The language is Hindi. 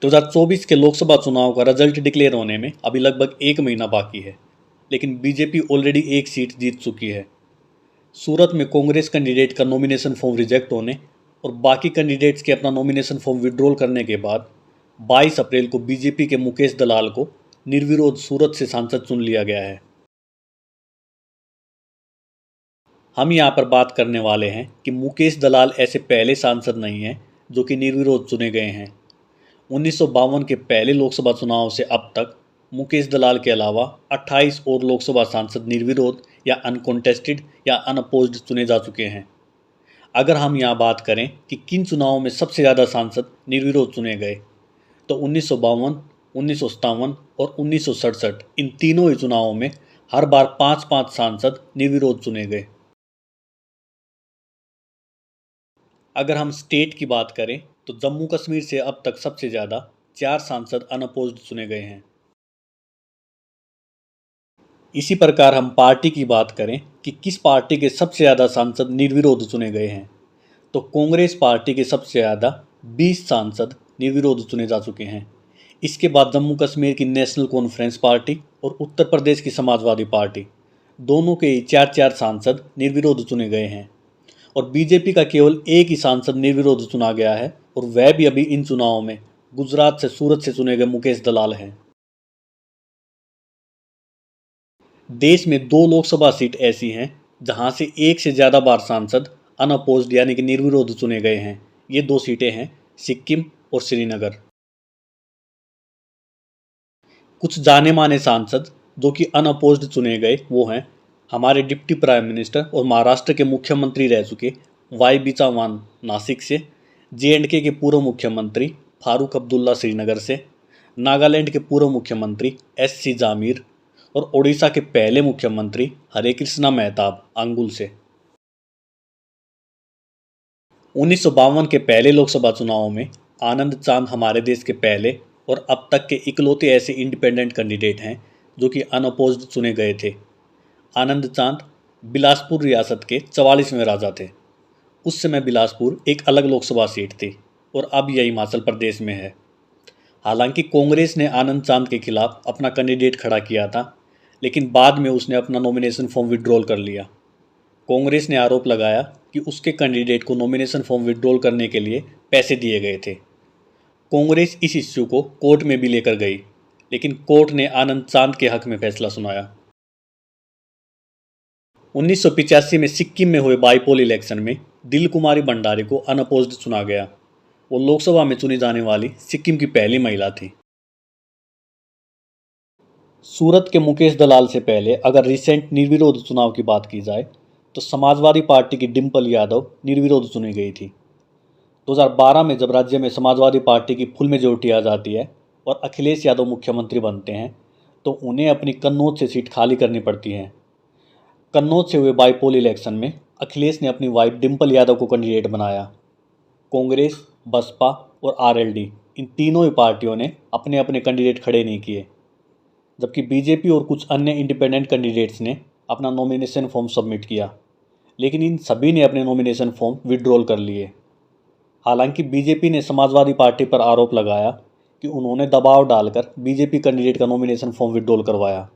2024 के लोकसभा चुनाव का रिजल्ट डिक्लेयर होने में अभी लगभग 1 महीना बाकी है, लेकिन बीजेपी ऑलरेडी एक सीट जीत चुकी है। सूरत में कांग्रेस कैंडिडेट का नॉमिनेशन फॉर्म रिजेक्ट होने और बाकी कैंडिडेट्स के अपना नॉमिनेशन फॉर्म विड्रॉल करने के बाद 22 अप्रैल को बीजेपी के मुकेश दलाल को निर्विरोध सूरत से सांसद चुन लिया गया है। हम यहाँ पर बात करने वाले हैं कि मुकेश दलाल ऐसे पहले सांसद नहीं हैं जो कि निर्विरोध चुने गए हैं। 1952 के पहले लोकसभा चुनाव से अब तक मुकेश दलाल के अलावा 28 और लोकसभा सांसद निर्विरोध या अनकॉन्टेस्टेड या अनअपोज्ड चुने जा चुके हैं। अगर हम यहाँ बात करें कि किन चुनावों में सबसे ज़्यादा सांसद निर्विरोध चुने गए, तो 1952, 1957 और 1967 इन तीनों ही चुनावों में हर बार 5-5 सांसद निर्विरोध चुने गए। अगर हम स्टेट की बात करें तो जम्मू कश्मीर से अब तक सबसे ज़्यादा 4 सांसद अनअपोज्ड चुने गए हैं। इसी प्रकार हम पार्टी की बात करें कि किस पार्टी के सबसे ज़्यादा सांसद निर्विरोध चुने गए हैं, तो कांग्रेस पार्टी के सबसे ज़्यादा 20 सांसद निर्विरोध चुने जा चुके हैं। इसके बाद जम्मू कश्मीर की नेशनल कॉन्फ्रेंस पार्टी और उत्तर प्रदेश की समाजवादी पार्टी दोनों के ही 4-4 सांसद निर्विरोध चुने गए हैं और बीजेपी का केवल एक ही सांसद निर्विरोध चुना गया है और वह भी अभी इन चुनावों में गुजरात से सूरत से चुने गए मुकेश दलाल हैं। देश में 2 लोकसभा सीट ऐसी हैं जहां से एक से ज़्यादा बार सांसद अनअपोज्ड यानी कि निर्विरोध चुने गए हैं। ये 2 सीटें हैं सिक्किम और श्रीनगर। कुछ जाने माने सांसद जो कि अनअपोज्ड चुने गए वो हैं हमारे डिप्टी प्राइम मिनिस्टर और महाराष्ट्र के मुख्यमंत्री रह चुके वाई चौहान नासिक से, जे.एंड.के के पूर्व मुख्यमंत्री फारूक अब्दुल्ला श्रीनगर से, नागालैंड के पूर्व मुख्यमंत्री एस.सी. जामीर और ओडिशा के पहले मुख्यमंत्री हरे कृष्णा मेहताब अंगुल से। 1952 के पहले लोकसभा चुनावों में आनंद चांद हमारे देश के पहले और अब तक के इकलौते ऐसे इंडिपेंडेंट कैंडिडेट हैं जो कि अनअपोज्ड चुने गए थे। आनंद चांद बिलासपुर रियासत के 44वें राजा थे। उस समय बिलासपुर एक अलग लोकसभा सीट थी और अब यह हिमाचल प्रदेश में है। हालांकि कांग्रेस ने आनंद चांद के खिलाफ अपना कैंडिडेट खड़ा किया था, लेकिन बाद में उसने अपना नॉमिनेशन फॉर्म विड्रॉल कर लिया। कांग्रेस ने आरोप लगाया कि उसके कैंडिडेट को नॉमिनेशन फॉर्म विड्रॉल करने के लिए पैसे दिए गए थे। कांग्रेस इस इश्यू को कोर्ट में भी लेकर गई, लेकिन कोर्ट ने आनंद चांद के हक में फैसला सुनाया। 1985 में सिक्किम में हुए बाईपोल इलेक्शन में दिल कुमारी भंडारी को अनअपोज्ड चुना गया। वो लोकसभा में चुनी जाने वाली सिक्किम की पहली महिला थी। सूरत के मुकेश दलाल से पहले अगर रिसेंट निर्विरोध चुनाव की बात की जाए तो समाजवादी पार्टी की डिम्पल यादव निर्विरोध चुनी गई थी। 2012 में जब राज्य में समाजवादी पार्टी की फुल मेजोरिटी आ जाती है और अखिलेश यादव मुख्यमंत्री बनते हैं तो उन्हें अपनी कन्नौज से सीट खाली करनी पड़ती है। कन्नौज से हुए बाईपोल इलेक्शन में अखिलेश ने अपनी वाइफ डिम्पल यादव को कैंडिडेट बनाया। कांग्रेस, बसपा और आरएलडी इन तीनों ही पार्टियों ने अपने अपने कैंडिडेट खड़े नहीं किए, जबकि बीजेपी और कुछ अन्य इंडिपेंडेंट कैंडिडेट्स ने अपना नॉमिनेशन फॉर्म सबमिट किया, लेकिन इन सभी ने अपने नॉमिनेशन फॉर्म विड्रॉल कर लिए। हालांकि बीजेपी ने समाजवादी पार्टी पर आरोप लगाया कि उन्होंने दबाव डालकर बीजेपी कैंडिडेट का नॉमिनेशन फॉर्म विड्रॉल करवाया।